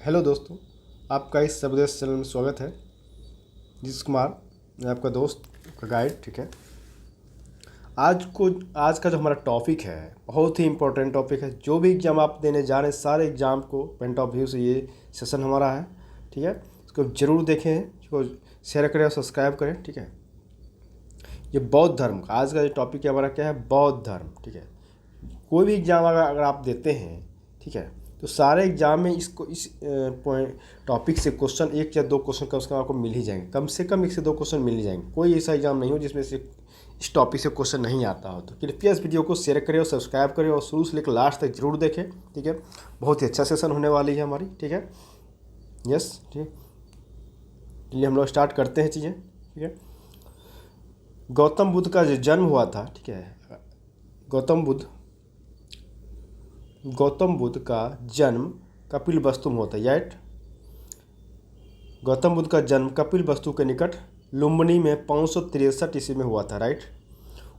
Hello दोस्तों, आपका इस सबदेश चैनल में स्वागत है। जिस कुमार, मैं आपका दोस्त, आपका गाइड। ठीक है, आज का जो हमारा टॉपिक है बहुत ही इम्पोर्टेंट टॉपिक है। जो भी एग्ज़ाम आप देने जा रहे हैं सारे एग्ज़ाम को पॉइंट ऑफ व्यू से ये सेशन हमारा है। ठीक है, इसको ज़रूर देखें, इसको शेयर करें और सब्सक्राइब करें। ठीक है, ये बौद्ध धर्म का आज का जो टॉपिक है हमारा क्या है, बौद्ध धर्म। ठीक है, कोई भी एग्ज़ाम अगर आप देते हैं, ठीक है, तो सारे एग्ज़ाम में इस पॉइंट टॉपिक से क्वेश्चन एक या दो क्वेश्चन कम से कम आपको मिल ही जाएंगे। कम से कम एक से दो क्वेश्चन मिल ही जाएंगे। कोई ऐसा एग्ज़ाम नहीं हो जिसमें से इस टॉपिक से क्वेश्चन नहीं आता हो। तो कृपया इस वीडियो को शेयर करें और सब्सक्राइब करें और शुरू से लेकर लास्ट तक जरूर देखें। ठीक है, बहुत ही अच्छा सेशन होने वाली है हमारी। ठीक है, यस, ठीक, चलिए हम लोग स्टार्ट करते हैं चीज़ें। ठीक है, गौतम बुद्ध का जो जन्म हुआ था, ठीक है, गौतम बुद्ध का जन्म कपिलवस्तु में होता है, राइट। गौतम बुद्ध का जन्म कपिलवस्तु के निकट लुम्बिनी में 563 ईस्वी में हुआ था, राइट।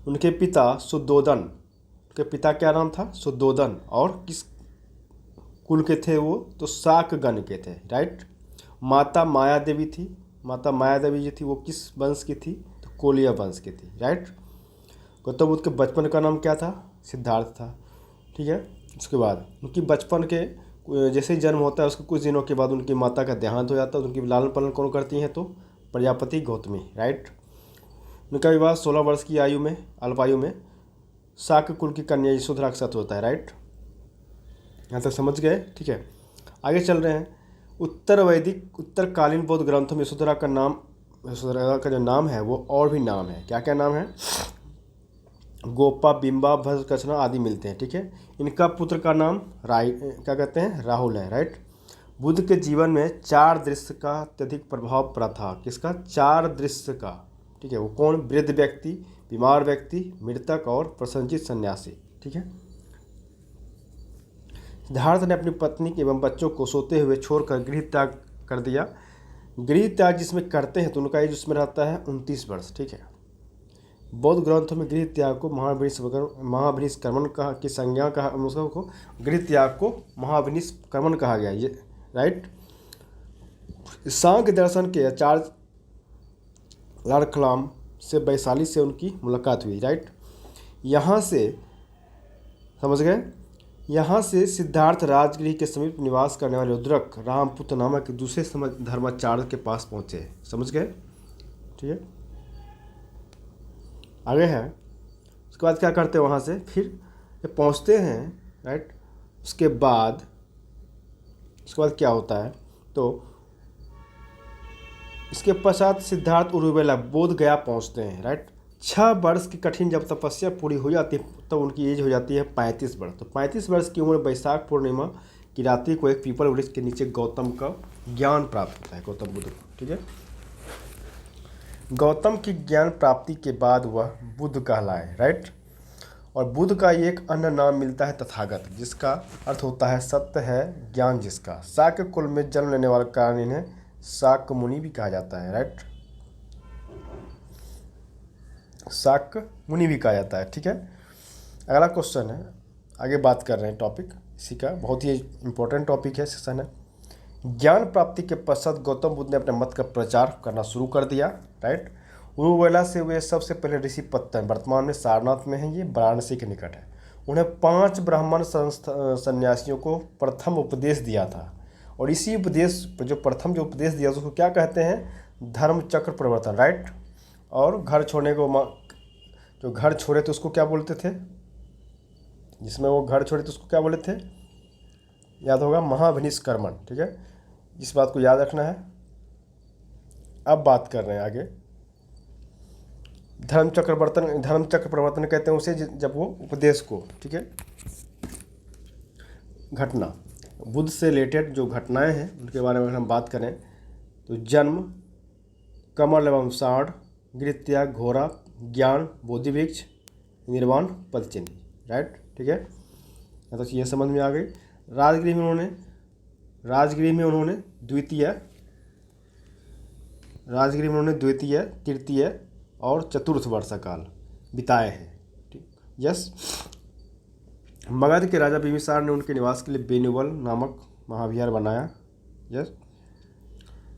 उनके पिता शुद्धोदन, उनके पिता क्या नाम था, शुद्धोदन, और किस कुल के थे वो, तो शाक गण के थे, राइट। माता माया देवी थी, माता माया देवी जी थी, वो किस वंश की थी, तो कोलिया वंश की थी, राइट। गौतम बुद्ध के बचपन का नाम क्या था, सिद्धार्थ था। ठीक है, उसके बाद उनकी बचपन के जैसे ही जन्म होता है उसके कुछ दिनों के बाद उनकी माता का देहांत हो जाता है। उनकी लालन पालन कौन करती हैं, तो प्रजापति गौतमी, राइट। उनका विवाह 16 वर्ष की आयु में, अल्पायु में, शाक्य कुल की कन्या यशोधरा के साथ होता है, राइट। यहाँ तक समझ गए। ठीक है, आगे चल रहे हैं। उत्तरकालीन बौद्ध ग्रंथों में यशोधरा का जो नाम है वो और भी नाम है। क्या क्या नाम है, गोपा, बिंबा, भस्म आदि मिलते हैं। ठीक है, इनका पुत्र का नाम क्या कहते हैं, राहुल है, राइट। बुद्ध के जीवन में 4 दृश्य का अत्यधिक प्रभाव पड़ा था। किसका, 4 दृश्य का। ठीक है, वो कौन, वृद्ध व्यक्ति, बीमार व्यक्ति, मृतक और प्रसन्नचित सन्यासी। ठीक है, सिद्धार्थ ने अपनी पत्नी एवं बच्चों को सोते हुए छोड़कर गृह त्याग कर दिया। गृह त्याग जिसमें करते हैं तो उनका एज उसमें रहता है 29 वर्ष। ठीक है, बौद्ध ग्रंथों में गृह त्याग को महाभिनिष्क्रमण की संज्ञा कहा, उसको गृह त्याग को महाभिनिष्क्रमण कहा गया, ये राइट। सांख्य दर्शन के आचार्य लाड़कलाम से वैशाली से उनकी मुलाकात हुई, राइट। यहाँ से समझ गए, यहाँ से सिद्धार्थ राजगृह के समीप निवास करने वाले उद्रक रामपुत्र नामक दूसरे धर्माचार्य के पास पहुँचे। समझ गए, ठीक है, आगे है। उसके बाद क्या करते हैं, वहाँ से फिर जब पहुँचते हैं, राइट, उसके बाद क्या होता है, तो इसके पश्चात सिद्धार्थ उरुवेला बोध गया पहुँचते हैं, राइट। 6 वर्ष की कठिन जब तपस्या पूरी हो जाती है तब उनकी एज हो जाती है 35 वर्ष। तो 35 वर्ष की उम्र वैशाख पूर्णिमा की रात्रि को एक पीपल वृक्ष के नीचे गौतम का ज्ञान प्राप्त होता है, गौतम बुद्ध को। ठीक है, गौतम की ज्ञान प्राप्ति के बाद वह बुद्ध कहलाए, राइट। और बुद्ध का एक अन्य नाम मिलता है तथागत, जिसका अर्थ होता है सत्य है, ज्ञान जिसका। शाक्य कुल में जन्म लेने वाले कारण इन्हें शाक्य मुनि भी कहा जाता है, राइट। शाक्य मुनि भी कहा जाता है। ठीक है, अगला क्वेश्चन है, आगे बात कर रहे हैं टॉपिक इसी का, बहुत ही इंपॉर्टेंट टॉपिक है, सेशन है। ज्ञान प्राप्ति के पश्चात गौतम बुद्ध ने अपने मत का प्रचार करना शुरू कर दिया, राइट। उरुवेला से वे सबसे पहले ऋषि पत्तन, वर्तमान में सारनाथ में है, ये वाराणसी के निकट है। उन्हें 5 ब्राह्मण सन्यासियों को प्रथम उपदेश दिया था। और इसी उपदेश जो प्रथम जो उपदेश दिया उसको क्या कहते हैं, धर्म चक्र प्रवर्तन, राइट। और घर छोड़ने को जो घर छोड़े तो उसको क्या बोलते थे, जिसमें वो घर छोड़े तो उसको क्या बोले थे, याद होगा, महाभिनिष्क्रमण। ठीक है, इस बात को याद रखना है। अब बात कर रहे हैं आगे, धर्म चक्र प्रवर्तन कहते हैं उसे जब वो उपदेश को, ठीक है, घटना बुद्ध से रिलेटेड जो घटनाएं हैं उनके बारे में हम बात करें तो जन्म, कमल एवं साढ़, गृह त्याग, घोड़ा, ज्ञान, बोधि वृक्ष, निर्वाण, पदचिन्ह, राइट। ठीक है, तो ये समझ में आ गई। राजगृह में उन्होंने द्वितीय, तृतीय और चतुर्थ वर्षकाल बिताए हैं। ठीक, यस। मगध के राजा बिंबिसार ने उनके निवास के लिए बेनुवल नामक महाविहार बनाया। यस।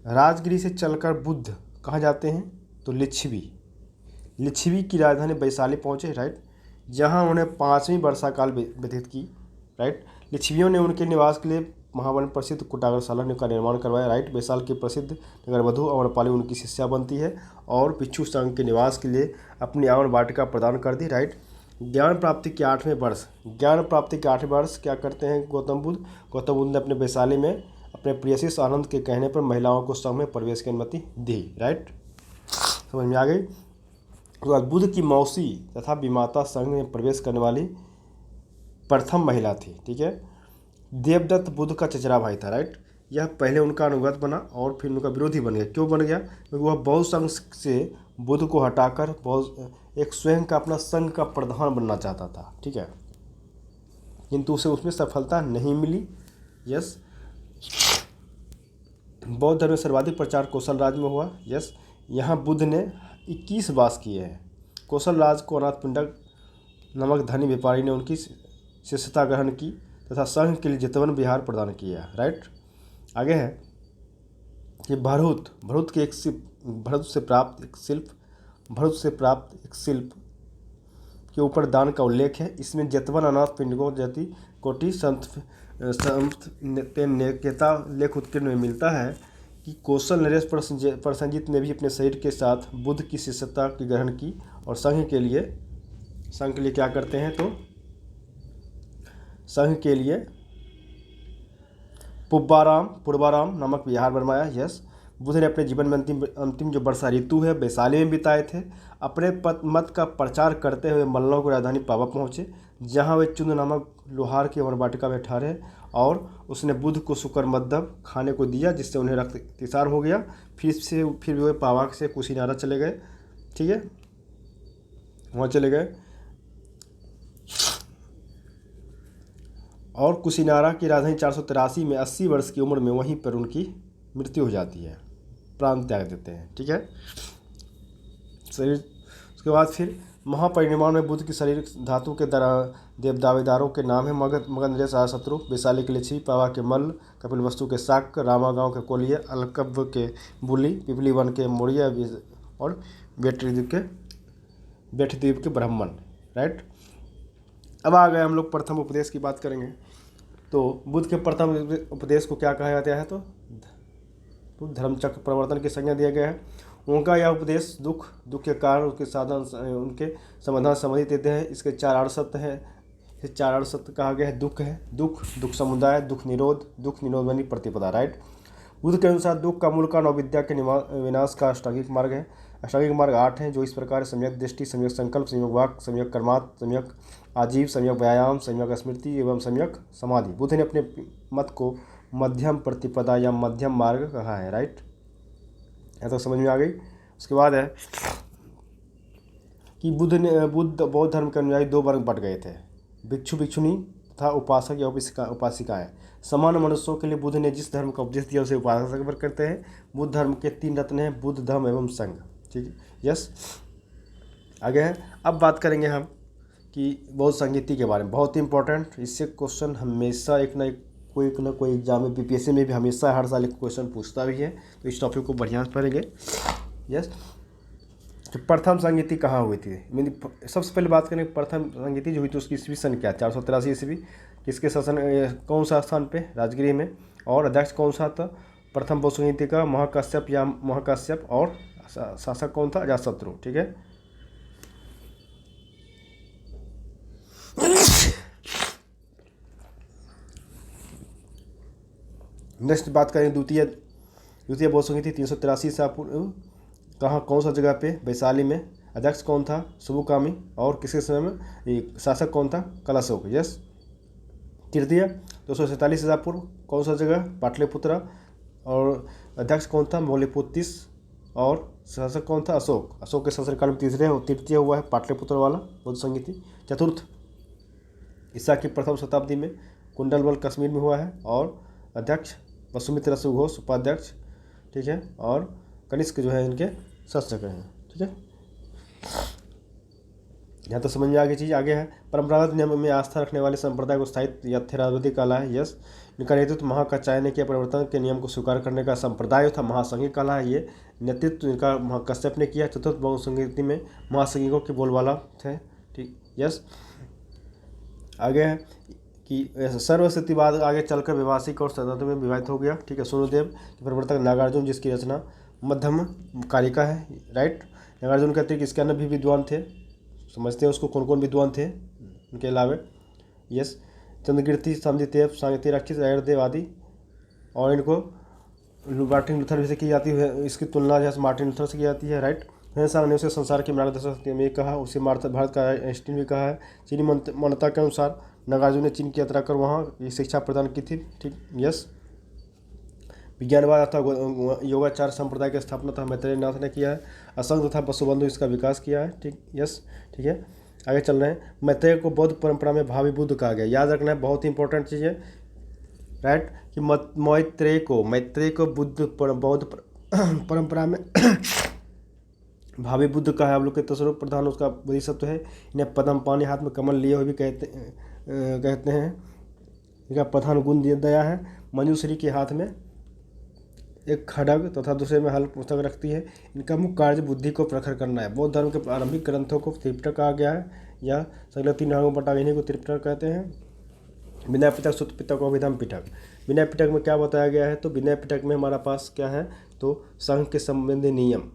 राजगिरी से चलकर बुद्ध कहाँ जाते हैं? तो लिच्छवी की राजधानी वैशाली पहुँचे, राइट, जहाँ उन्होंने 5वीं वर्षाकाल व्यतीत की, राइट। लिच्छवियों ने उनके निवास के लिए महावन प्रसिद्ध कुटागरशाला का निर्माण करवाया, राइट। वैशाल की प्रसिद्ध नगरवधु अम्रपाली उनकी शिष्या बनती है और भिक्षु संघ के निवास के लिए अपनी आवन वाटिका प्रदान कर दी, राइट। ज्ञान प्राप्ति के 8वें वर्ष क्या करते हैं गौतम बुद्ध ने अपने वैशाली में अपने प्रियसी आनंद के कहने पर महिलाओं को संघ में प्रवेश की अनुमति दी, राइट। समझ में आ गई। उसके बाद बुद्ध की मौसी तथा विमाता संघ में प्रवेश करने वाली प्रथम महिला थी, ठीक है। देवदत्त बुद्ध का चचेरा भाई था, राइट। यह पहले उनका अनुगत बना और फिर उनका विरोधी बन गया। क्यों बन गया? क्योंकि वह बौद्ध संघ से बुद्ध को हटाकर एक स्वयं का अपना संघ का प्रधान बनना चाहता था, ठीक है, किंतु उसे उसमें सफलता नहीं मिली। यस। बौद्ध धर्म में सर्वाधिक प्रचार कौशल राज में हुआ। यस। यहाँ बुद्ध ने 21 वास किए हैं। कौशल राज को अनाथपिंडक नामक धनी व्यापारी ने उनकी शिष्यता ग्रहण की तथा संघ के लिए जेतवन विहार प्रदान किया, राइट। आगे है कि भरत से प्राप्त एक शिल्प के ऊपर दान का उल्लेख है। इसमें जेतवन अनाथ पिंडकों जाति कोटि संत नेता लेख उत्कीर्ण में मिलता है कि कौशल नरेश प्रसंजित ने भी अपने शरीर के साथ बुद्ध की शिष्यता की ग्रहण की और संघ के लिए क्या करते हैं तो संघ के लिए पूर्वाराम नामक विहार बनवाया। यस। बुद्ध ने अपने जीवन में अंतिम जो वर्षा ऋतु है वैशाली में बिताए थे। अपने मत का प्रचार करते हुए मल्लों की राजधानी पावा पहुँचे, जहाँ वे चुंद नामक लोहार की अमरवाटिका में ठहरे और उसने बुद्ध को शुकर मद्दब खाने को दिया, जिससे उन्हें रक्तस्राव हो गया। फिर वे पावा से कुशीनारा चले गए, ठीक है, वहाँ चले गए और कुशीनारा की राजधानी 483 में 80 वर्ष की उम्र में वहीं पर उनकी मृत्यु हो जाती है, प्राण त्याग देते हैं, ठीक है। शरीर उसके बाद फिर महापरिनिर्वाण में बुद्ध की शरीर धातु के दावेदारों के नाम है मगध नरेश शत्रु, वैशाली के लिच्छवी, पावा के मल्ल, कपिलवस्तु के शाक्य, रामा गांव के कोलिये, अलकब्ब के बुली, पिपली वन के मोड़िया और बेठद्वीप के ब्राह्मण, राइट। अब आ गए हम लोग प्रथम उपदेश की बात करेंगे। तो बुद्ध के प्रथम उपदेश को क्या कहा जाता है तो धर्मचक्र प्रवर्तन की संज्ञा दिया गया है। उनका यह उपदेश दुख के कारण उसके साधन उनके समाधान संबंधित देते हैं। इसके 4 अर्थ हैं। इसे 4 अर्थ कहा गया है। दुख समुदाय, दुख निरोध वाली प्रतिपदा, राइट। बुद्ध के अनुसार दुख का मूल कारण अविद्या के विनाश का अष्टांगिक मार्ग है। अष्टांगिक मार्ग 8 हैं, जो इस प्रकार सम्यक दृष्टि, सम्यक संकल्प, सम्यक वाक, सम्यक कर्मात, सम्यक आजीव, सम्यक व्यायाम, सम्यक स्मृति एवं सम्यक समाधि। बुद्ध ने अपने मत को मध्यम प्रतिपदा या मध्यम मार्ग कहा है, राइट। यह तो समझ में आ गई। उसके बाद है कि बौद्ध धर्म के अनुयायी 2 वर्ग बट गए थे, भिक्षु भिक्षुनी तथा उपासक या उपासिकाएं। समान मनुष्यों के लिए बुद्ध ने जिस धर्म का उपदेश दिया उसे उपासक वर्ग करते हैं। बुद्ध धर्म के 3 रत्न हैं, बुद्ध, धम्म एवं संघ, ठीक है। यस। आगे है, अब बात करेंगे हम कि बौद्ध संगीति के बारे में, बहुत ही इंपॉर्टेंट। इससे क्वेश्चन हमेशा एक ना कोई एग्जाम में बीपीएससी में भी हमेशा हर साल एक क्वेश्चन पूछता भी है, तो इस टॉपिक को बढ़िया से पढ़ेंगे। यस। तो प्रथम संगीति कहाँ हुई थी? सबसे पहले बात करें प्रथम संगीति जो हुई थी उसकी ईस्वी सन क्या? 483 ईस्वी। किसके शासन, कौन सा स्थान पे? राजगिरी में। और अध्यक्ष कौन सा था प्रथम बौद्ध संगीति का? महाकाश्यप। और शासक कौन था? अजातशत्रु, ठीक है। नेक्स्ट बात करें द्वितीय बौद्ध संगीति 383 ईसा पूर्व, कहाँ, कौन सा जगह पे? वैशाली में। अध्यक्ष कौन था? सुबुकामी। और किसके समय में? शासक कौन था? कलाशोक। यस। तृतीय 247 ईसा पूर्व, कौन सा जगह? पाटलिपुत्रा। और अध्यक्ष कौन था? मौलिपुत्तिस। और शासक कौन था? अशोक के शासनकाल में तृतीय हुआ है पाटलिपुत्र वाला बौद्ध संगीति। चतुर्थ ईसा की प्रथम शताब्दी में कुंडलवल कश्मीर में हुआ है। और अध्यक्ष वसुमित्र सुघोष, उपाध्यक्ष, ठीक है। और कनिष्क जो है इनके शासक हैं, ठीक है। यहाँ तो समझ में आ गई चीज़। आगे है परंपरागत नियम में आस्था रखने वाले संप्रदाय को स्थायित्व यथार्थवादी कला है। यस, इनका नेतृत्व महाकात्यायन ने किया। परिवर्तन के नियम को स्वीकार करने का संप्रदाय था महासंघी कला है। ये नेतृत्व इनका महाकश्यप ने किया। चतुर्थ बहुसंगीति में महासंघिकों की बोलबाला थे। ठीक, यस। आगे है कि सर्वस्थितिवाद आगे चलकर व्यवसायिक और सदस्य में विभाजित हो गया। ठीक है, सूर्यदेव के प्रवर्तक नागार्जुन, जिसकी रचना मध्यम कालिका है। राइट, नागार्जुन कहते हैं कि इसके अन्य भी विद्वान थे। समझते हैं उसको कौन कौन विद्वान थे उनके अलावा। यस, चंद्रकीर्ति, समझितेव, सांगति रक्षित, अयरदेव आदि। और इनको मार्टिन लूथर से की जाती है, इसकी तुलना जैसे मार्टिन लूथर से की जाती है। राइट, ने उसे संसार के मार्गदर्शक में कहा, उसे भारत का आइंस्टीन भी कहा है। चीनी मान्यता के अनुसार नागार्जुन ने चीन की यात्रा कर वहाँ ये शिक्षा प्रदान की थी। ठीक, यस। विज्ञानवाद अथवा योगाचार संप्रदाय की स्थापना था मैत्रेय नाथ ने किया है। असंग तथा वसुबंधु इसका विकास किया है। ठीक, यस। ठीक है, आगे चल रहे हैं। मैत्रेय को बौद्ध परंपरा में भावी बुद्ध कहा गया। याद रखना है, बहुत ही इंपॉर्टेंट चीज़ है। राइट, कि मैत्रेय को बौद्ध परंपरा में भावी बुद्ध का है। आप लोग के तस्वरूप प्रधान उसका बोधिसत्व है। इन्हें पद्म पानी हाथ में कमल लिए हुए भी कहते हैं। इनका प्रधान गुण दया है। मंजूश्री के हाथ में एक खड्ग तथा दूसरे में हल पुस्तक रखती है। इनका मुख्य कार्य बुद्धि को प्रखर करना है। बौद्ध धर्म के प्रारंभिक ग्रंथों को त्रिपिटक कहा गया है, या सगले 3 भागों में बटा इन्हीं को त्रिपिटक कहते हैं। विनय पिटक, सूत्र पिटक और अभिधम पिटक। विनय पिटक में क्या बताया गया है, तो विनय पिटक में हमारा पास क्या है, तो संघ के संबंधी नियम,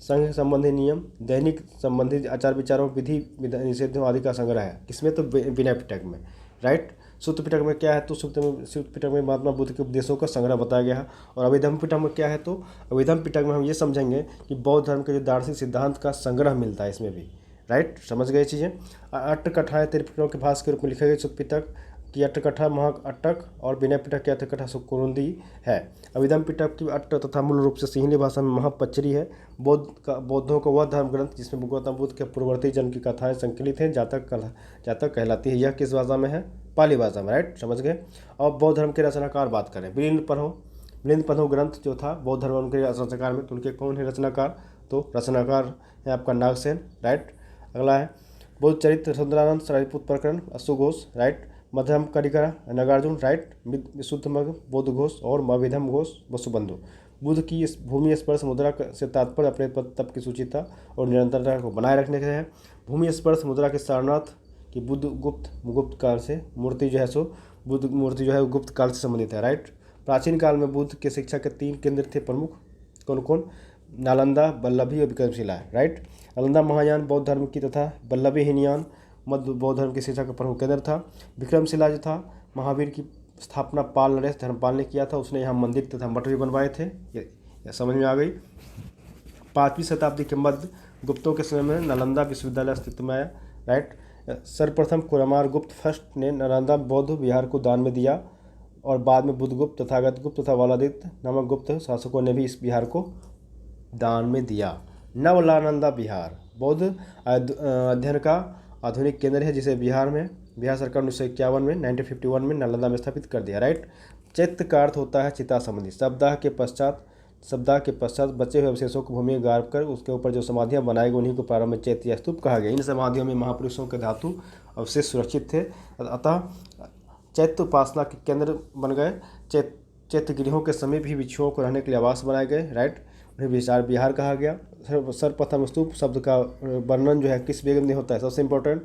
संघ संबंधी नियम, दैनिक संबंधित आचार विचारों, विधि निषेधों आदि का संग्रह है। किसमें, तो विनय पिटक में। राइट, सूत्र पिटक में क्या है, तो सूत्र पिटक में महात्मा बुद्ध के उपदेशों का संग्रह बताया गया है। और अभिधम पिटक में क्या है, तो अभिधम पिटक में हम ये समझेंगे कि बौद्ध धर्म के जो दार्शनिक सिद्धांत का संग्रह मिलता है इसमें भी। राइट, समझ गए चीज़ें। अट्ठकठाएँ त्रिपिटकों के भाष्य के रूप में लिखे गए। सूत्र पिटक की अट्ठकठा महा अट्टक और विनय पिटक की अट्ठकठा सुकुरुंदी है। अभिधम पिटक की अट्ट तथा मूल रूप से सिंहली भाषा में महापचरी है। बौद्धों को वह धर्म ग्रंथ जिसमें गौतम बुद्ध के पूर्ववर्ती जन्म की कथाएं संकलित हैं जातक कहलाती है। यह किस भाषा में है, पाली भाषा में। राइट, समझ गए। और बौद्ध धर्म के रचनाकार बात करें, मिलिंद पन्हो ग्रंथ जो था बौद्ध धर्म के रचनाकार में, तो उनके कौन है रचनाकार, तो रचनाकार है आपका नागसेन। राइट, अगला है बौद्ध चरित्र सुंदरानंद सरारिपुत्र प्रकरण अश्व घोष। राइट, मध्यम कारिका नागार्जुन। राइट, विशुद्ध मग बौद्ध घोष और अभिधम घोष वसुबंधु। बुद्ध की इस भूमि स्पर्श मुद्रा से तात्पर्य अपने तप की सूचिता और निरंतरता को बनाए रखने के है। भूमि स्पर्श मुद्रा के सारनाथ कि बुद्ध गुप्त काल से मूर्ति जो है सो बुद्ध मूर्ति जो है गुप्त काल से संबंधित है। राइट, प्राचीन काल में बुद्ध के शिक्षा के 3 केंद्र थे प्रमुख, कौन कौन, नालंदा, वल्लभी और विक्रमशिला। राइट, नालंदा महायान बौद्ध धर्म की तथा वल्लभी हीनयान मध्य बौद्ध धर्म की शिक्षा का प्रमुख केंद्र था। विक्रमशिला जो था महावीर की स्थापना पाल नरेश धर्मपाल ने किया था। उसने यहाँ मंदिर तथा मठ भी बनवाए थे। ये समझ में आ गई। 5वीं शताब्दी के मध्य गुप्तों के समय में नालंदा विश्वविद्यालय अस्तित्व में आया। राइट, सर्वप्रथम कुमार गुप्त फर्स्ट ने नालंदा बौद्ध विहार को दान में दिया और बाद में बुद्धगुप्त, तथागत गुप्त तथा वालादित्य नामक गुप्त शासकों ने भी इस विहार को दान में दिया। नवनालंदा विहार बौद्ध अध्ययन का आधुनिक केंद्र है, जिसे बिहार सरकार 1951 में 1951 में नालंदा में स्थापित कर दिया। राइट, चैत्य का अर्थ होता है चिता संबंधी। सप्ताह के पश्चात बचे हुए अवशेषों को भूमि में गाड़ कर उसके ऊपर जो समाधियां बनाई गई उन्हीं को प्रारंभ में चैत्य स्तूप कहा गया। इन समाधियों में महापुरुषों के धातु अवशेष सुरक्षित थे, अतः चैत्य उपासना के केंद्र बन गए। चैत्य गृहों के समीप ही भिक्षुओं को रहने के लिए आवास बनाए गए। राइट, उन्हें विहार कहा गया। सर्वप्रथम स्तूप शब्द का वर्णन जो है किस वेद में होता है, सबसे इंपॉर्टेंट,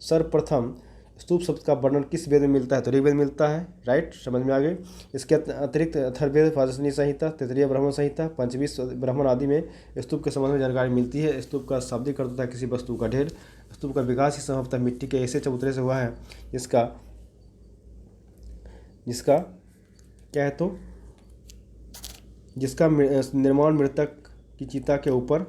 सर्वप्रथम स्तूप शब्द का वर्णन किस वेद में मिलता है, तो ऋग्वेद मिलता है। राइट, समझ में आ गई। इसके अतिरिक्त अथर्ववेद, पारसनी संहिता, तैत्तिरीय ब्राह्मण संहिता, पंचविंश ब्राह्मण आदि में स्तूप के संबंध में जानकारी मिलती है। स्तूप का शाब्दिक अर्थ होता है किसी वस्तु का ढेर। स्तूप का विकास ही संभवतः मिट्टी के ऐसे चबूतरे से हुआ है जिसका क्या है, तो जिसका निर्माण मृतक की चिता के ऊपर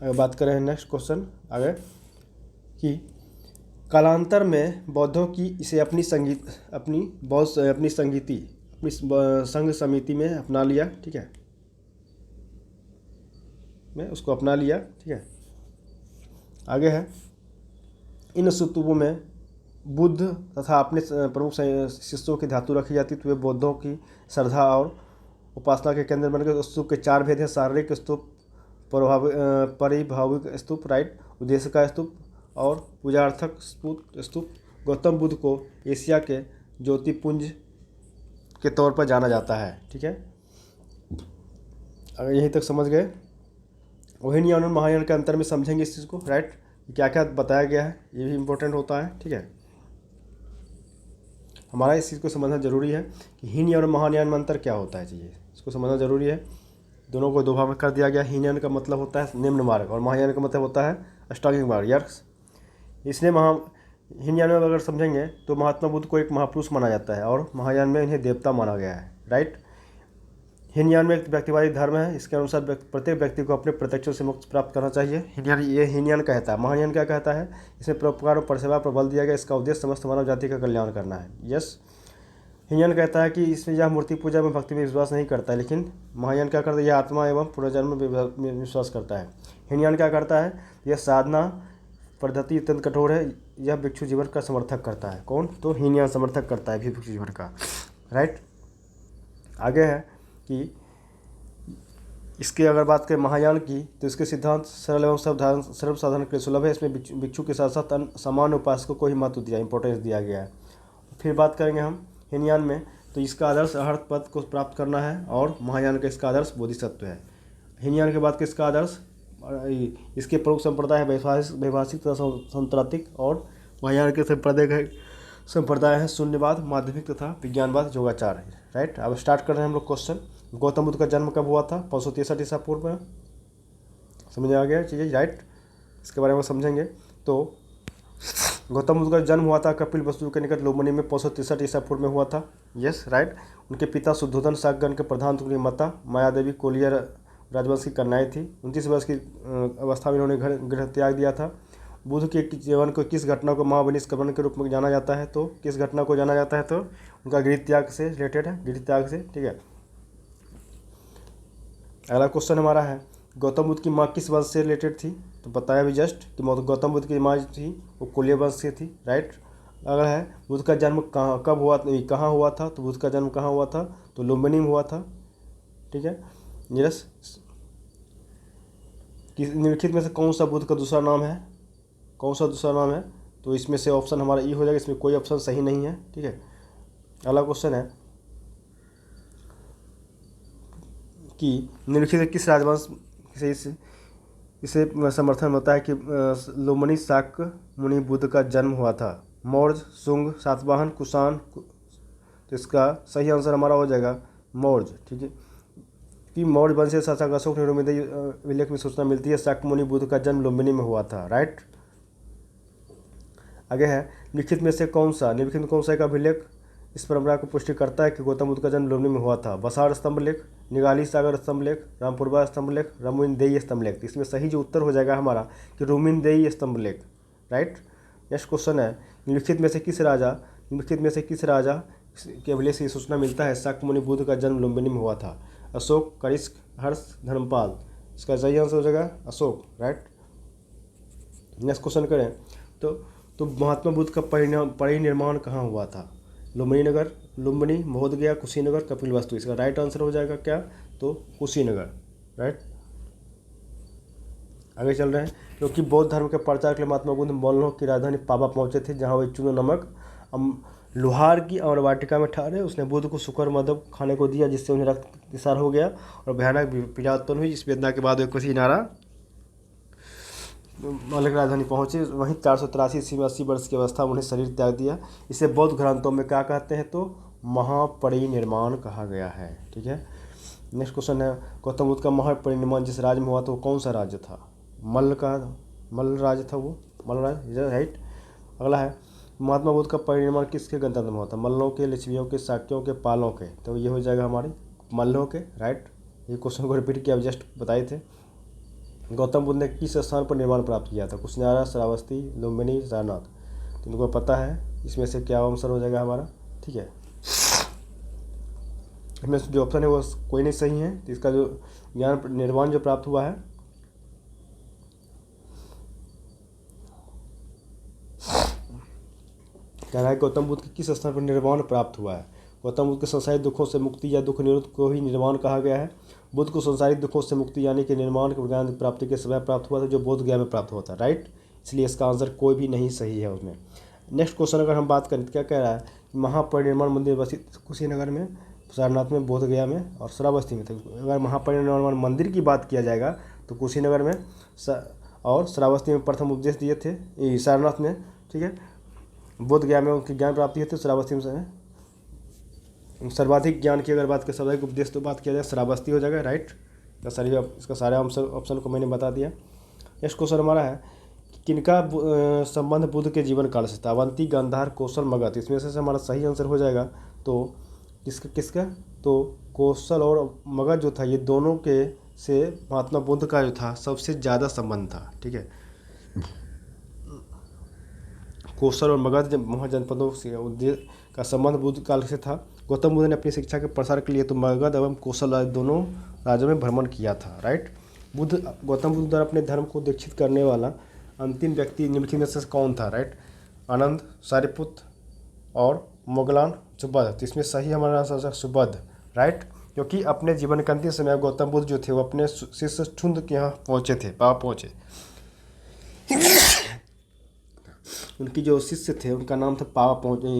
आगे बात करें। नेक्स्ट क्वेश्चन आगे कि कालांतर में बौद्धों की इसे अपनी संघ समिति में अपना लिया। ठीक है, मैं उसको अपना लिया। ठीक है, आगे है इन स्तूपों में बुद्ध तथा अपने प्रमुख शिष्यों की धातु रखी जाती, तो वे बौद्धों की श्रद्धा और उपासना के केंद्र बन गए। स्तूप के 4 भेद हैं: शारीरिक स्तूप, परिभाविक स्तूप, राइट, उद्देश्य का स्तूप और पूजार्थक स्तूप। गौतम बुद्ध को एशिया के ज्योतिपुंज के तौर पर जाना जाता है। ठीक है, अगर यहीं तक समझ गए, मोहिनीयान और महायान के अंतर में समझेंगे इस चीज़ को, राइट, क्या क्या बताया गया है, ये भी इम्पोर्टेंट होता है। ठीक है, हमारा इस चीज़ को समझना जरूरी है कि हीनयान और महायान में अंतर क्या होता है, चाहिए इसको समझना जरूरी है। दोनों को 2 भाग में कर दिया गया। हीनयान का मतलब होता है निम्न मार्ग और महायान का मतलब होता है अष्टांगिक मार्ग। यर्स इसलिए हीनयान में अगर समझेंगे तो महात्मा बुद्ध को एक महापुरुष माना जाता है और महायान में इन्हें देवता माना गया है, राइट। हीनयान में एक व्यक्तिवादी धर्म है, इसके अनुसार प्रत्येक व्यक्ति को अपने प्रत्यक्षों से मुक्ति प्राप्त करना चाहिए। हीनयान कहता है। महायान क्या कहता है? इसमें परोपकार और परसेवा पर बल दिया गया, इसका उद्देश्य समस्त मानव जाति का कल्याण करना है। यस, हीनयान कहता है कि इसमें यह मूर्ति पूजा में भक्ति में विश्वास नहीं करता है, लेकिन महायान क्या करता है? यह आत्मा एवं पुनर्जन्म में विश्वास करता है। हीनयान क्या करता है? यह साधना पद्धति अत्यंत कठोर है, यह भिक्षु जीवन का समर्थक करता है। कौन? तो हीनयान समर्थक करता है भिक्षु जीवन का, राइट। आगे है कि इसके अगर बात करें महायान की, तो इसके सिद्धांत सरल एवं सर्वसाधारण के लिए सुलभ है। इसमें भिक्षु के साथ साथ सामान्य उपासकों को ही महत्व दिया, इंपॉर्टेंस दिया गया है। फिर बात करेंगे हम हीनयान में, तो इसका आदर्श अहर्त पद को प्राप्त करना है और महायान का इसका आदर्श बोधिसत्व है। हीनयान के बाद के इसका आदर्श, इसके प्रमुख संप्रदाय है वैभाषिक तथा सांत्रातिक, और महायान के संप्रदाय है शून्यवाद, माध्यमिक तथा विज्ञानवाद, योगाचार, राइट। अब स्टार्ट कर रहे हैं हम लोग क्वेश्चन। गौतम बुद्ध का जन्म कब हुआ था? 563 ईसा पूर्व में। समझ आ गया चीज़ें, राइट। इसके बारे में समझेंगे तो गौतम बुद्ध का जन्म हुआ था कपिल वस्तु के निकट लुम्बिनी में 563 ईसा पूर्व में हुआ था। Yes, right. उनके पिता शुद्धोधन शाकगण के प्रधान थे, उनकी माता मायादेवी कोलिया राजवंश की कन्याएं थी। 29 वर्ष की अवस्था में उन्होंने गृह त्याग दिया था। बुद्ध के जीवन को किस घटना को महाविनिष्क्रमण के रूप में जाना जाता है? तो किस घटना को जाना जाता है? तो उनका गृह त्याग से रिलेटेड है, गृह त्याग से, ठीक है। अगला क्वेश्चन हमारा है, गौतम बुद्ध की माँ किस वंश से रिलेटेड थी? तो बताया भी जस्ट कि गौतम बुद्ध की माँ थी वो कोलिया वंश से थी, राइट। अगर है बुद्ध का जन्म कब हुआ, कहाँ हुआ था? तो बुद्ध का जन्म कहाँ हुआ था? तो लुम्बिनी में हुआ था, ठीक है। यस, निम्नलिखित में से कौन सा बुद्ध का दूसरा नाम है? कौन सा दूसरा नाम है? तो इसमें से ऑप्शन हमारा ई हो जाएगा, इसमें कोई ऑप्शन सही नहीं है, ठीक है। अगला क्वेश्चन है कि निम्नलिखित किस राजवंश से इसे समर्थन होता है कि लुम्बिनी शाक्य मुनि बुद्ध का जन्म हुआ था? मौर्य, शुंग, सातवाहन, कुषाण। तो इसका सही आंसर हमारा हो जाएगा मौर्य, ठीक है। कि मौर्य वंश से शासक अशोक निर्मित विलेख में सूचना मिलती है शाक्य मुनि बुद्ध का जन्म लुम्बिनी में हुआ था, राइट। आगे है, निम्नलिखित में कौन सा एक अभिलेख इस परंपरा को पुष्टि करता है कि गौतम बुद्ध का जन्म लुम्बिनी में हुआ था? बसार स्तंभ लेख, निगाली सागर स्तंभ लेख, रामपुरवा स्तंभ लेख, रुमिनदेई स्तंभ लेख। इसमें सही जो उत्तर हो जाएगा हमारा कि रुमिनदेई स्तंभ लेख, राइट। नेक्स्ट क्वेश्चन है, निम्नलिखित में से किस राजा के अभिलेख से सूचना मिलता है शाक्य मुनि बुद्ध का जन्म लुम्बिनी में हुआ था? अशोक, कनिष्क, हर्ष, धर्मपाल। इसका सही आंसर हो जाएगा अशोक, राइट। नेक्स्ट क्वेश्चन करें तो महात्मा बुद्ध का परिनिर्माण कहाँ हुआ था? लुम्बिनी, बोधगया, कुशीनगर, कपिलवस्तु। इसका राइट आंसर हो जाएगा क्या? तो कुशीनगर, राइट। आगे चल रहे हैं, क्योंकि बौद्ध धर्म के प्रचार के लिए महात्मा बुद्ध मल्लों की राजधानी पाबा पहुंचे थे, जहां वे चूर्ण नमक लोहार की और वाटिका में ठहरे। उसने बुद्ध को शुकर मदब खाने को दिया, जिससे उन्हें रक्त इसार हो गया और भयानक पीड़ा उत्पन्न हुई। इस वेदना के बाद वे कुशीनारा मल्ल राजधानी पहुंचे। वहीं 483 ईस्वी में 80 वर्ष की अवस्था में उन्हें शरीर त्याग दिया। इसे बौद्ध ग्रंथों में क्या कहते हैं? तो महापरिनिर्वाण कहा गया है, ठीक है। नेक्स्ट क्वेश्चन है, गौतम बुद्ध का महापरिनिर्वाण जिस राज्य में हुआ था वो कौन सा राज्य था? मल्ल राज्य था वो, मल्ल राज्य, राइट। अगला है, महात्मा बुद्ध का परिनिर्वाण किसके गणतंत्र में हुआ था? मल्लों के, लिच्छवियों के, शाक्यों के, पालों के। तो ये हो जाएगा हमारी मल्लों के, राइट। ये क्वेश्चन को रिपीट किया, जस्ट बताए थे। गौतम बुद्ध ने किस स्थान पर निर्माण प्राप्त किया था? कुशीनारा, श्रावस्ती, लुम्बिनी, सारनाथ। तो इनको पता है, इसमें से क्या आंसर हो जाएगा हमारा, ठीक है। इसमें जो ऑप्शन है वो कोई नहीं सही है। तो इसका जो ज्ञान निर्वाण जो प्राप्त हुआ है कह रहा है गौतम बुद्ध के किस स्थान पर निर्वाण प्राप्त हुआ है। गौतम बुद्ध के संसारिक दुखों से मुक्ति या दुख निरोध को ही निर्वाण कहा गया है। बुद्ध को संसारिक दुखों से मुक्ति यानी कि निर्वाण के ज्ञान प्राप्ति के समय प्राप्त हुआ था, जो बोध गया में प्राप्त हुआ था, राइट। इसलिए इसका आंसर कोई भी नहीं सही है उसमें। नेक्स्ट क्वेश्चन अगर हम बात करें तो क्या कह रहा है, महापरिनिर्वाण मंदिर बसित कुशीनगर में, सारनाथ में, बोध गया में और श्रावस्ती में थे। अगर महापरिनिर्वाण मंदिर की बात किया जाएगा तो कुशीनगर में और श्रावस्ती में प्रथम उपदेश दिए थे, सारनाथ में, ठीक है। बोध गया में उनकी ज्ञान प्राप्ति है तो श्रावस्ती में सर्वाधिक ज्ञान की अगर बात करें, सर्वाधिक उपदेश तो बात किया जाए श्रावस्ती हो जाएगा, राइट। इसका सारे ऑप्शन को मैंने बता दिया। नेक्स्ट क्वेश्चन हमारा है कि किनका संबंध बुद्ध के जीवन काल से था। अवंती, गांधार, कौशल, मगध, इसमें से हमारा सही आंसर हो जाएगा तो किसका तो कौशल और मगध जो था, ये दोनों के से महात्मा बुद्ध का जो था सबसे ज़्यादा संबंध था, ठीक है। कौशल और मगध महाजनपदों से उद्देश्य का संबंध बुद्ध काल से था। गौतम बुद्ध ने अपनी शिक्षा के प्रसार के लिए तो मगध एवं कौशल दोनों राज्यों में भ्रमण किया था, राइट। गौतम बुद्ध द्वारा अपने धर्म को दीक्षित करने वाला अंतिम व्यक्ति निम्नलिखित में से कौन था, राइट। आनंद, सारिपुत्र और मोगलान, सुबुद्ध। तो इसमें सही हमारा आंसर सुबुद्ध, राइट। क्योंकि अपने जीवन के अंतिम समय गौतम बुद्ध जो थे वो अपने शिष्य चुंद के यहाँ पहुँचे थे, पास पहुँचे। उनकी जो शिष्य थे उनका नाम था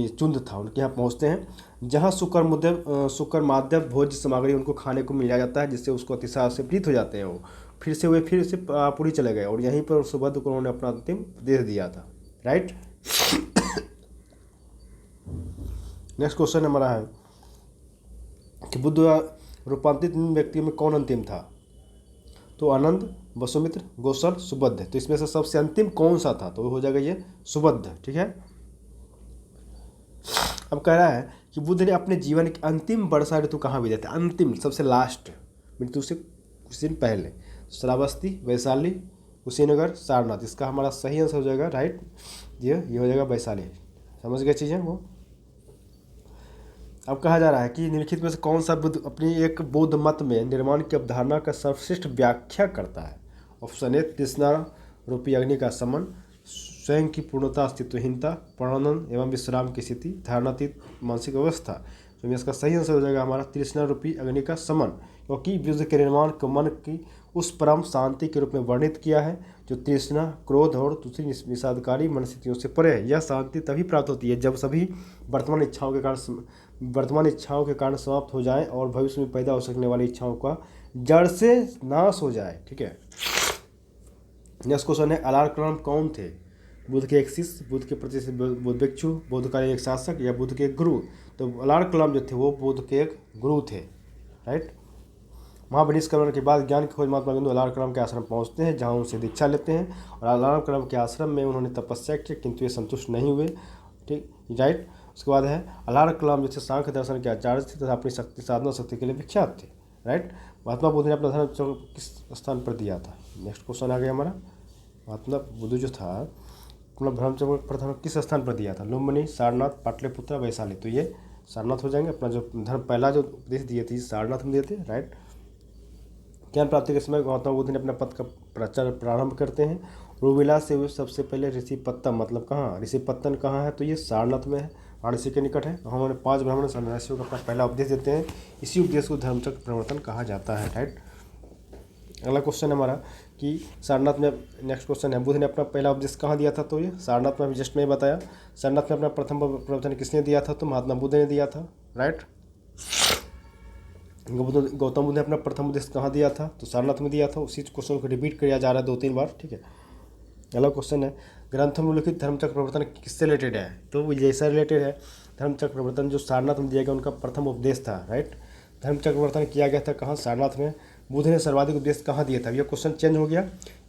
चुंद था, उनके यहाँ पहुँचते हैं जहाँ शुक्र माध्यम भोज्य सामग्री उनको खाने को मिला जाता है, जिससे उसको अतिशय से प्रीत हो जाते हैं। वो फिर से पुरी चले गए और यहीं पर सुबुद्ध को उन्होंने अपना अंतिम उपदेश दिया था, राइट। नेक्स्ट क्वेश्चन हमारा है कि बुद्ध रूपांतरित व्यक्तियों में कौन अंतिम था। तो आनंद, वसुमित्र, कौशल, सुबुद्ध। तो इसमें से सबसे अंतिम कौन सा था, तो हो जाएगा ये सुबुद्ध, ठीक है। अब कह रहा है कि बुद्ध ने अपने जीवन के अंतिम वर्षा ऋतु कहाँ बिताए थे। अंतिम, सबसे लास्ट मृत्यु से कुछ दिन पहले। श्रावस्ती, वैशाली, कुशीनगर, सारनाथ। इसका हमारा सही आंसर हो जाएगा, राइट, ये हो जाएगा वैशाली। समझ गए चीज़ें वो। अब कहा जा रहा है कि निम्नलिखित में से कौन सा बुद्ध अपनी एक बौद्ध मत में निर्माण की अवधारणा का सर्वश्रेष्ठ व्याख्या करता है। ऑप्शन ए, तृष्णा रूपी अग्नि का समन, स्वयं की पूर्णता, अस्तित्वहीनता, प्राणानंद एवं विश्राम की स्थिति, धारणातीत मानसिक अवस्था। तो इसका सही आंसर हो जाएगा हमारा तृष्णा रूपी अग्नि का समन, क्योंकि बुद्ध के निर्माण को मन की उस परम शांति के रूप में वर्णित किया है जो तृष्णा, क्रोध और दूसरी निषादकारी मनस्थितियों से परे है। यह शांति तभी प्राप्त होती है जब सभी वर्तमान इच्छाओं के कारण समाप्त हो जाएं और भविष्य में पैदा हो सकने वाली इच्छाओं का जड़ से नाश हो जाए, ठीक है। नेक्स्ट क्वेश्चन है, अलारकलम कौन थे। बुद्ध के एक शिष्य, बुद्ध के प्रति बुद्ध भिक्षु, बुद्ध का एक शासक या बुद्ध के एक गुरु। तो अलारकलम जो थे वो बुद्ध के एक गुरु थे, राइट। महापरिनिष्क्रमण के बाद ज्ञान की खोज महात्मा गांधी अलारकलम के आश्रम पहुंचते हैं, जहां उनसे दीक्षा लेते हैं और अलारकलम के आश्रम में उन्होंने तपस्या की, किंतु ये संतुष्ट नहीं हुए, ठीक, राइट। उसके बाद है अलारकलम जो थे सांख्य दर्शन के आचार्य थे तथा अपनी शक्ति साधना शक्ति के लिए विख्यात थे, राइट। महात्मा बुद्ध ने अपना धर्म किस स्थान पर दिया था। नेक्स्ट क्वेश्चन आ गया हमारा, महात्मा बुद्ध जो था अपना ब्रह्मचर्य प्रथम किस स्थान पर दिया था। लुम्बिनी, सारनाथ, पाटलिपुत्र, वैशाली। तो ये सारनाथ हो जाएंगे। अपना जो धर्म पहला जो उपदेश दिए थे सारनाथ में दिए थे, राइट। ज्ञान प्राप्ति के समय गौतम बुद्ध ने अपना पद का प्रचार प्रारंभ करते हैं। रूविला से वे सबसे पहले ऋषिपत्तन, मतलब कहाँ, ऋषिपत्तन कहाँ है, तो ये सारनाथ में है, वाराणसी के निकट है। हमारे 5 ब्राह्मण सन्यासियों को अपना पहला उपदेश देते हैं। इसी उपदेश को धर्मचक्र प्रवर्तन कहा जाता है, राइट। अगला क्वेश्चन हमारा कि सारनाथ में, नेक्स्ट क्वेश्चन है, बुद्ध ने अपना पहला उपदेश कहाँ दिया था। तो ये सारनाथ में, जस्ट में बताया। सारनाथ में अपना प्रथम प्रवचन किसने दिया था, तो महात्मा बुद्ध ने दिया था, राइट। गौतम बुद्ध ने अपना प्रथम उपदेश कहाँ दिया था, तो सारनाथ में दिया था। उसी क्वेश्चन को रिपीट किया जा रहा है 2-3 बार, ठीक है। अगला क्वेश्चन है, ग्रंथों में लिखित धर्मचक्र प्रवर्तन किससे रिलेटेड है, तो जैसा रिलेटेड है। धर्मचक्र प्रवर्तन जो सारनाथ में दिया गया उनका प्रथम उपदेश था, राइट। धर्मचक्र प्रवर्तन किया गया था कहाँ, सारनाथ में। बुद्ध ने सर्वाधिक उपदेश कहाँ दिया था, यह क्वेश्चन चेंज हो गया।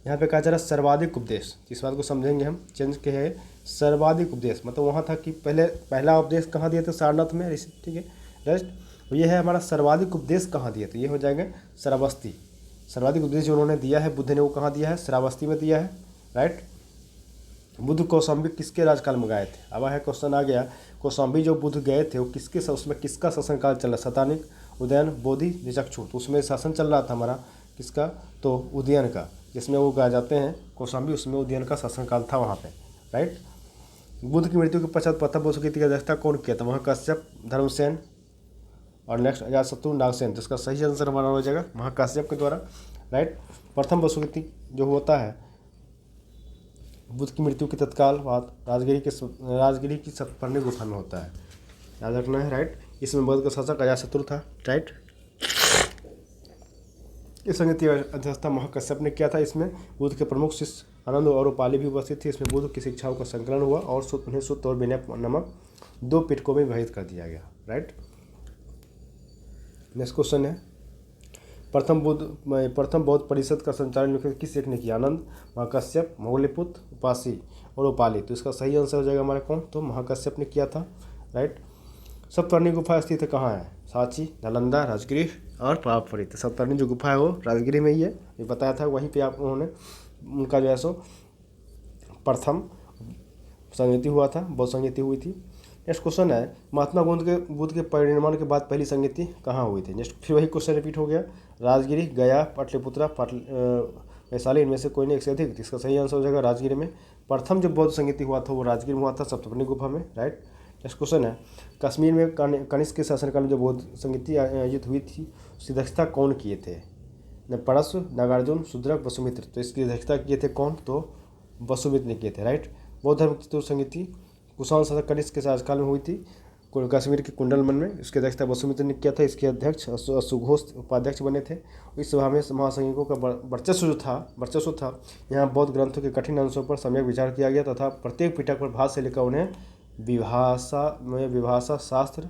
यहाँ पे कहा जा रहा है सर्वाधिक उपदेश, इस बात को समझेंगे हम। चेंज के है सर्वाधिक उपदेश, मतलब वहाँ था कि पहला उपदेश कहाँ दिया था, सारनाथ में, ठीक है, राइट। ये है हमारा सर्वाधिक उपदेश कहाँ दिया, तो ये हो जाएगा श्रावस्ती। सर्वाधिक उपदेश जो उन्होंने दिया है बुद्ध ने, वो कहाँ दिया है, श्रावस्ती में दिया है, राइट। बुद्ध कौशाम्बी किसके राजकाल में गए थे। अब है क्वेश्चन आ गया, कौशाम्बी जो बुद्ध गए थे वो उसमें किसका शासनकाल चल रहा, शतानिक, उदयन, बोधि, निचक्षु। तो उसमें शासन चल रहा था हमारा किसका, तो उदयन का, जिसमें वो गाए जाते हैं कौशाम्बी, उसमें उदयन का शासनकाल था वहाँ पे, राइट। बुद्ध की मृत्यु के पश्चात प्रथम बसु की अध्यक्षता कौन किया था? महाकाश्यप, धर्मसेन और नेक्स्ट अजातशत्रु, नागसेन। तो इसका सही आंसर हमारा हो जाएगा महाकाश्यप के द्वारा, राइट। प्रथम बसुमती जो होता है बुद्ध की मृत्यु के तत्काल बाद राजगिरी की सतपर्णी गुफा में होता है, याद रखना है, राइट। इसमें बौद्ध का शासक अजातशत्रु था, राइट। इस संगति अध्यक्षता महाकश्यप ने किया था। इसमें बुद्ध के प्रमुख शिष्य आनंद और उपाली भी उपस्थित थे। इसमें बुद्ध की शिक्षाओं का संकलन हुआ और उन्हें सुत्त और विनय नामक 2 पिटकों में विभाजित कर दिया गया, राइट। नेक्स्ट क्वेश्चन है, प्रथम बौद्ध परिषद का संचालन निम्नलिखित किस एक ने किया? आनंद, महाकश्यप, मौलिपुत्र, उपासी और उपाली। तो इसका सही आंसर हो जाएगा हमारा कौन? तो महाकश्यप ने किया था, राइट। सप्तर्णी गुफा स्थित है कहाँ है? सांची, नालंदा, राजगिरी और पावापुरी। तो सप्तर्णी जो गुफा है वो राजगिरी में ही है, ये बताया था। वहीं पे आप उन्होंने उनका जो है सो प्रथम संगति हुआ था, बौद्ध संगति हुई थी। नेक्स्ट क्वेश्चन है, महात्मा बुद्ध के परिनिर्वाण के बाद पहली संगति कहाँ हुई थी? नेक्स्ट फिर वही क्वेश्चन रिपीट हो गया। राजगिरी, गया, पाटलिपुत्रा, वैशाली, इनमें से कोई नहीं एक से अधिक। इसका सही आंसर हो जाएगा राजगिरी में। प्रथम जो बौद्ध संगति हुआ था वो राजगिरी में हुआ था, सप्तपर्णी गुफा में, राइट। नेक्स्ट क्वेश्चन है, कश्मीर में कनिष्क के शासनकाल में जो बौद्ध संगति आयोजित हुई थी उसकी अध्यक्षता कौन किए थे? परशु, नागार्जुन, शूद्रक, वसुमित्र। तो इसकी अध्यक्षता किए थे कौन? तो वसुमित्र ने किए थे, राइट। बौद्ध धर्म की संगति कुषाण शासक कनिष्क के शासनकाल में हुई थी कश्मीर के कुंडलवन में। इसकी अध्यक्षता वसुमित्र ने किया था। इसके अध्यक्ष सुघोष उपाध्यक्ष बने थे। इस सभा में महासंघिकों का वर्चस्व था। यहाँ बौद्ध ग्रंथों के कठिन अंशों पर सम्यक विचार किया गया तथा प्रत्येक पिटक पर भाष्य लेकर उन्हें विभाषा शास्त्र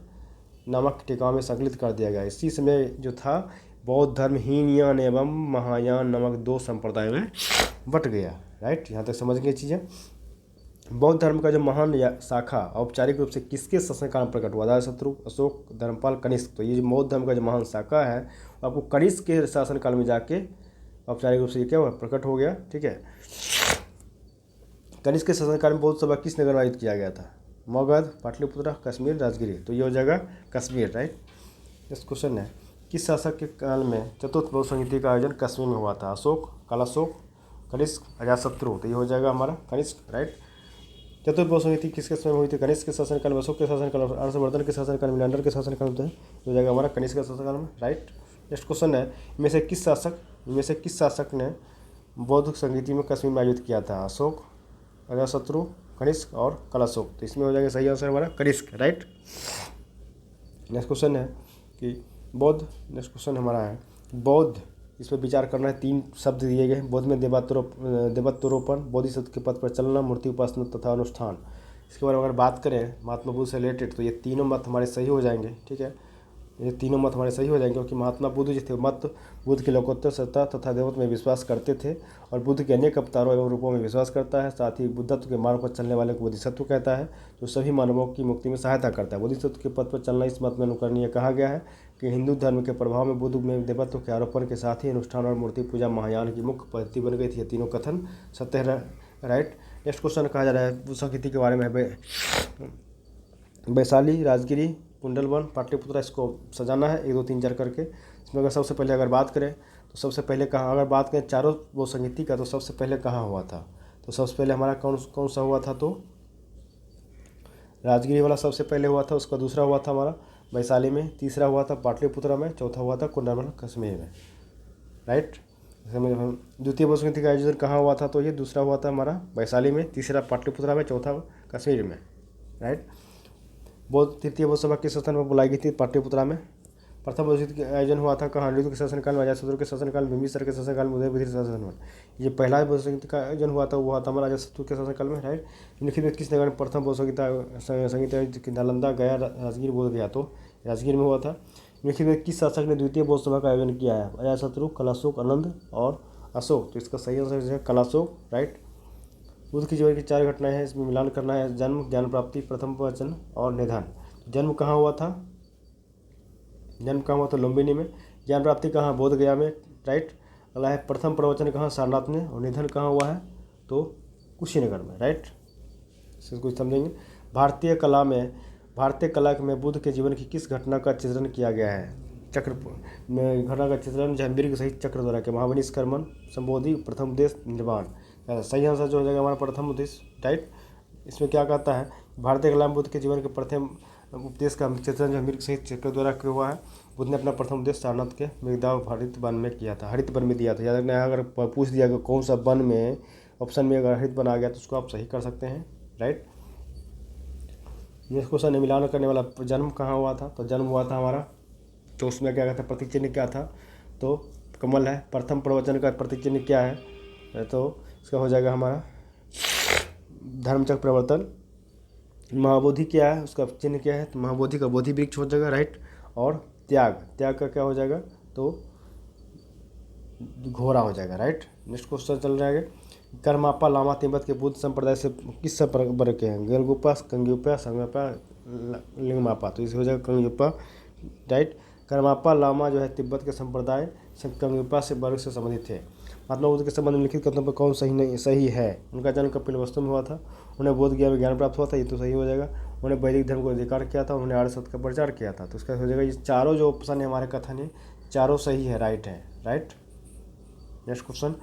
नामक टीकाओं में संकलित कर दिया गया। इसी समय जो था बौद्ध धर्म हीनयान एवं महायान नामक 2 संप्रदाय में बट गया, राइट। यहाँ तक समझ गए चीज़ें। बौद्ध धर्म का जो महान शाखा औपचारिक रूप से किसके शासनकाल में प्रकट हुआ? अजातशत्रु, अशोक, धर्मपाल, कनिष्क। तो ये जो बौद्ध धर्म का जो महान शाखा है आपको कनिष्क के शासनकाल में जाके औपचारिक रूप से ये क्या हुआ? प्रकट हो गया, ठीक है। कनिष्क के शासनकाल में बौद्ध सभा किस नगर में आयोजित किया गया था? मगध, पाटलिपुत्रा, कश्मीर, राजगिरी। तो ये हो जाएगा कश्मीर, राइट। नेक्स्ट क्वेश्चन है, किस शासक के काल में चतुर्थ बौद्ध संगति का आयोजन कश्मीर में हुआ था? अशोक, कालाशोक, कनिष्क, अजातशत्रु। तो ये हो जाएगा हमारा कनिष्क, राइट। चतुर्थ बौद्ध संगति किसके समय हुई थी? कनिष्क के शासनकाल में, अशोक के शासनकाल में, हर्षवर्धन के शासनकाल में, लेंडर के शासनकाल में। हो जाएगा हमारा कनिष्क के शासनकाल में, राइट। नेक्स्ट क्वेश्चन है, इनमें से किस शासक ने बौद्ध संगति में कश्मीर में आयोजित किया था? अशोक, अजातशत्रु, कनिष्क और कालाशोक। तो इसमें हो जाएगा सही आंसर हमारा कनिष्क, राइट। नेक्स्ट क्वेश्चन है कि नेक्स्ट क्वेश्चन हमारा है बौद्ध, इस पर विचार करना है। 3 शब्द दिए गए हैं बौद्ध में: देवत्वरोपण, बोधिसत्व के पद पर चलना, मूर्ति उपासना तथा अनुष्ठान। इसके बारे में अगर बात करें महात्मा बुद्ध से रिलेटेड तो ये तीनों मत हमारे सही हो जाएंगे, ठीक है। ये तीनों मत हमारे सही हो जाएंगे क्योंकि महात्मा बुद्ध जो थे मत बुद्ध की लोकोत्तर सत्ता तथा देवत्व में विश्वास करते थे और बुद्ध के अनेक अवतारों एवं रूपों में विश्वास करता है। साथ ही बुद्धत्व के मार्ग पर चलने वाले को बोधिसत्व कहता है जो सभी मानवों की मुक्ति में सहायता करता है। बोधिसत्व के पद पर चलना इस मत में अनुकरणीय कहा गया है कि हिंदू धर्म के प्रभाव में बुद्ध में देवत्व के आरोपण के साथ ही अनुष्ठान और मूर्ति पूजा महायान की मुख्य पद्धति बन गई थी। ये तीनों कथन सत्य है, राइट। नेक्स्ट क्वेश्चन कहा जा रहा है बुद्ध संगति के बारे में, वैशाली, राजगिरी, कुंडलवन, पाटलिपुत्रा। इसको सजाना है 1 2 3 4 करके। इसमें अगर सबसे पहले अगर बात करें तो सबसे पहले कहाँ, अगर बात करें चारों वो संगति का तो सबसे पहले कहाँ हुआ था? तो सबसे पहले हमारा कौन सा हुआ था? तो राजगिरी वाला सबसे पहले हुआ था। उसका दूसरा हुआ था हमारा वैशाली में, तीसरा हुआ था पाटलिपुत्रा में, चौथा हुआ था कुंडलवन कश्मीर में, राइट। द्वितीय बौद्ध संगति का आयोजन कहाँ हुआ था? तो ये दूसरा हुआ था हमारा वैशाली में, तीसरा पाटलिपुत्रा में, चौथा कश्मीर में, राइट। तृतीय बौद्ध सभा किस स्थान पर बुलाई गई थी? पाटलिपुत्रा में। प्रथम बौद्ध संगति का आयोजन हुआ था कहाँ? अनिरुद्ध के शासनकाल में, अजातशत्रु के शासनकाल में, बिंबिसार के शासनकाल में, उदयभद्र के शासनकाल में। ये पहला बौद्ध संगति का आयोजन हुआ था वो हुआ था हमारा अजातशत्रु के शासनकाल में, राइट। निम्नलिखित में किस नगर में प्रथम बौद्ध संगति नालंदा, गया, राजगीर, बोध गया? तो राजगीर में हुआ था। निम्नलिखित में किस शासक ने द्वितीय बौद्ध सभा का आयोजन किया है? अजातशत्रु, कालाशोक, आनंद और अशोक। तो इसका सही आंसर है कालाशोक, राइट। बुद्ध की जीवन की 4 घटनाएं हैं, इसमें मिलान करना है। जन्म, ज्ञान प्राप्ति, प्रथम वचन और निधन। जन्म कहाँ हुआ था? लुम्बिनी में। ज्ञान प्राप्ति कहाँ? बोध गया में, राइट। अगला है प्रथम प्रवचन कहाँ? सारनाथ में। और निधन कहाँ हुआ है? तो कुशीनगर में, राइट। इसको कुछ समझेंगे। भारतीय कला में बुद्ध के जीवन की किस घटना का चित्रण किया गया है? चक्र में घटना का चित्रण जहंगीर के सहित चक्र द्वारा के महावनिष्कर्मण, संबोधि, प्रथम उद्देश्य, निर्वाण। सही आंसर जो हो जाएगा हमारा प्रथम उद्देश्य, राइट। इसमें क्या कहता है, भारतीय कलाम बुद्ध के जीवन के प्रथम उपदेश का चित्रण जो मृग सहित चक्र द्वारा किया हुआ है। बुद्ध ने अपना प्रथम उपदेश सारनाथ के मृगदाव हरित वन में किया था, हरित वन में दिया था। याद रखना है, अगर पूछ दिया कि कौन सा वन में, ऑप्शन में अगर हरित वन आ गया तो उसको आप सही कर सकते हैं, राइट। नेक्स्ट क्वेश्चन है, मिलान करने वाला जन्म कहाँ हुआ था? तो जन्म हुआ था हमारा, तो उसमें क्या कहता है, प्रतीक चिन्ह क्या था? तो कमल है। प्रथम प्रवचन का प्रतीक चिन्ह क्या है? तो इसका हो जाएगा हमारा धर्मचक्र प्रवर्तन। महाबोधि क्या है, उसका चिन्ह क्या है? तो महाबोधि का बोधि वृक्ष हो जाएगा, राइट। और त्याग, त्याग का क्या हो जाएगा? तो घोड़ा हो जाएगा, राइट। नेक्स्ट क्वेश्चन चल रहा है, करमापा लामा तिब्बत के बुद्ध संप्रदाय से किस वर्ग के हैं? गेलगुपा, कंग्युपा, संगपा, लिंगमापा। तो इसे हो जाएगा कंग्युपा, राइट। करमापा लामा जो है तिब्बत के संप्रदाय कंग्युपा से वर्ग से संबंधित थे। महात्मा बुद्ध के संबंध में लिखित कथनों पर कौन सही है? उनका जन्म कपिलवस्तु में हुआ था, उन्हें बोध गया में ज्ञान प्राप्त हुआ था, ये तो सही हो जाएगा। उन्हें वैदिक धर्म को अधिकार किया था, उन्होंने आर्य सत्य का प्रचार किया था। तो इसका हो जाएगा, ये चारों जो ऑप्शन है हमारे कथन है, चारों सही है, राइट है, राइट। नेक्स्ट क्वेश्चन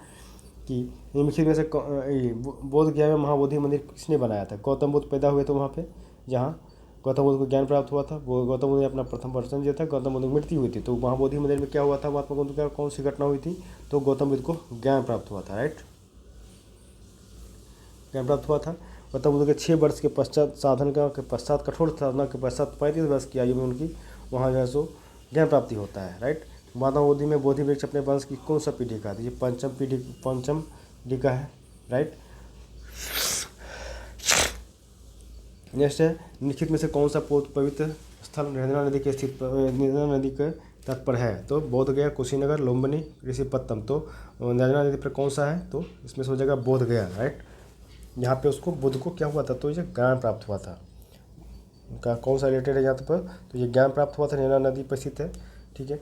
कि निम्नलिखित में से बोध गया में महाबोधि मंदिर किसने बनाया था? गौतम बुद्ध पैदा हुए थे वहाँ पे, जहाँ गौतम बुद्ध को ज्ञान प्राप्त हुआ था। वो गौतम बुद्ध ने अपना प्रथम प्रवचन दिया था, गौतम बुद्ध की मृत्यु हुई थी। तो महाबोधि मंदिर में क्या हुआ था? महात्मा बुद्ध का कौन सी घटना हुई थी? तो गौतम बुद्ध को ज्ञान प्राप्त हुआ था, राइट, ज्ञान प्राप्त हुआ था। गौतम बुद्ध के 6 वर्ष के पश्चात साधन के पश्चात, कठोर साधना के पश्चात 35 वर्ष की आयु में उनकी वहाँ जो है सो ज्ञान प्राप्ति होता है, राइट। महात्मा बुद्धि में बोधि वृक्ष अपने वंश की कौन सा पीढ़ी का? तो ये पंचम पीढ़ी का है, राइट। नेक्स्ट है, निम्नलिखित में से कौन सा पवित्र स्थल नर्मदा नदी के स्थित नर्मदा नदी के तट पर है? तो बोध गया, कुशीनगर, लुम्बिनी, ऋषिपत्तनम। तो नर्मदा नदी पर कौन सा है? तो इसमें से हो जाएगा बोध गया, राइट। यहाँ पे उसको बुद्ध को क्या हुआ था? तो ये ज्ञान प्राप्त हुआ था। उनका कौन सा रिलेटेड है यहाँ पर? तो ये ज्ञान प्राप्त हुआ था, नर्मदा नदी पर स्थित है, ठीक है।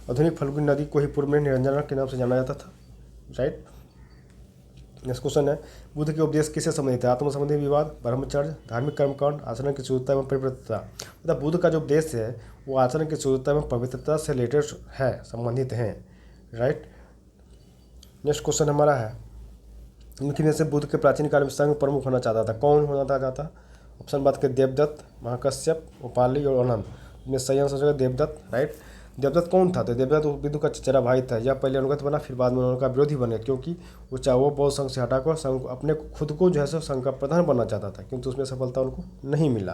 आधुनिक फल्गुनी नदी को ही पूर्व में निरंजना के नाम से जाना जाता था, राइट। नेक्स्ट क्वेश्चन है, बुद्ध के उपदेश किससे संबंधित है? आत्म संबंधी विवाद, ब्रह्मचर्य, धार्मिक कर्मकांड, आचरण की शुद्धता एवं पवित्रता। मतलब बुद्ध का जो उपदेश है वो आचरण की शुद्धता एवं पवित्रता से रिलेटेड है, संबंधित हैं, राइट। नेक्स्ट क्वेश्चन हमारा है, निम्नलिखित में से बुद्ध के प्राचीन काल में संघ प्रमुख होना चाहता था, कौन होना चाहता? ऑप्शन बात के देवदत्त, महाकश्यप, उपाली और अनंत। इसमें सही आंसर होगा देवदत्त, राइट। देवदत्त कौन था? तो देवदत्त बुद्ध का चचेरा भाई था। यह पहले अनुगत बना, फिर बाद में उनका विरोधी बने, क्योंकि वो चाहे वो बौद्ध संघ से हटाकर संघ अपने खुद को जो है सो संघ का प्रधान बनना चाहता था, किंतु उसमें सफलता उनको नहीं मिला,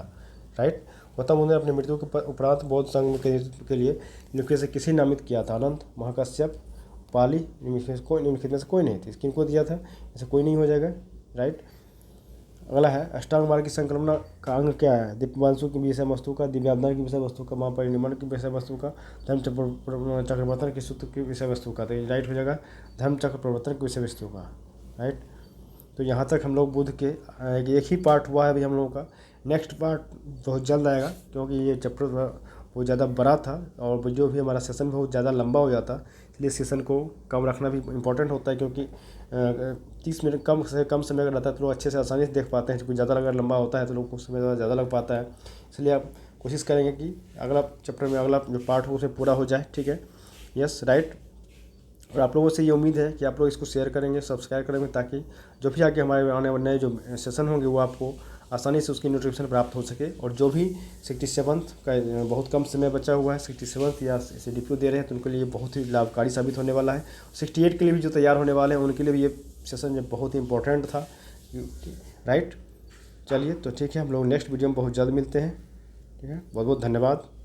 राइट। गौतम बुद्ध ने अपनी मृत्यु के उपरांत बौद्ध संघ के नेतृत्व के लिए निम्नलिखित से किसे नामित किया था? अनंत, महाकश्यप, पाली। निम्नलिखित में से कोई नहीं थी। किनको दिया था? ऐसे कोई नहीं हो जाएगा, राइट। अगला है, अष्टांग मार्ग की संकल्पना का अंग क्या है? दीपवंशु की विषय वस्तु का, दिव्यावधान की विषय वस्तु का, महापरिनिर्माण की विषय वस्तु का, धर्म चक्र प्रवर्तन की सूत्र की विषय वस्तु का। तो ये राइट हो जाएगा धर्म चक्र प्रवर्तन की विषय वस्तु का, राइट। तो यहाँ तक हम लोग बुद्ध के एक ही पार्ट हुआ है अभी हम लोगों का। नेक्स्ट पार्ट बहुत जल्द आएगा, क्योंकि ये चैप्टर बहुत ज़्यादा बड़ा था और जो भी हमारा सेशन बहुत ज़्यादा लंबा हो जाता, इसलिए सेशन को कम रखना भी इम्पोर्टेंट होता है, क्योंकि 30 मिनट कम से कम समय अगर रहता है तो लोग अच्छे से आसानी से देख पाते हैं। कुछ ज़्यादा अगर लंबा होता है तो लोग को समय ज़्यादा लग पाता है। इसलिए आप कोशिश करेंगे कि अगला चैप्टर में अगला जो पार्ट हो उसे पूरा हो जाए, ठीक है। Yes, right. और आप लोगों से ये उम्मीद है कि आप लोग इसको शेयर करेंगे, सब्सक्राइब करेंगे, ताकि जो भी आगे हमारे आने वाले नए जो सेशन होंगे वो आपको आसानी से उसकी नोटिफिकेशन प्राप्त हो सके। और जो भी 67th का बहुत कम समय बचा हुआ है, 67th या CDPO दे रहे हैं, तो उनके लिए बहुत ही लाभकारी साबित होने वाला है। 68 के लिए भी जो तैयार होने वाले हैं उनके लिए भी ये सेशन बहुत ही इंपॉर्टेंट था, राइट। चलिए, तो ठीक है, हम लोग नेक्स्ट वीडियो में बहुत जल्द मिलते हैं, ठीक है। बहुत बहुत धन्यवाद।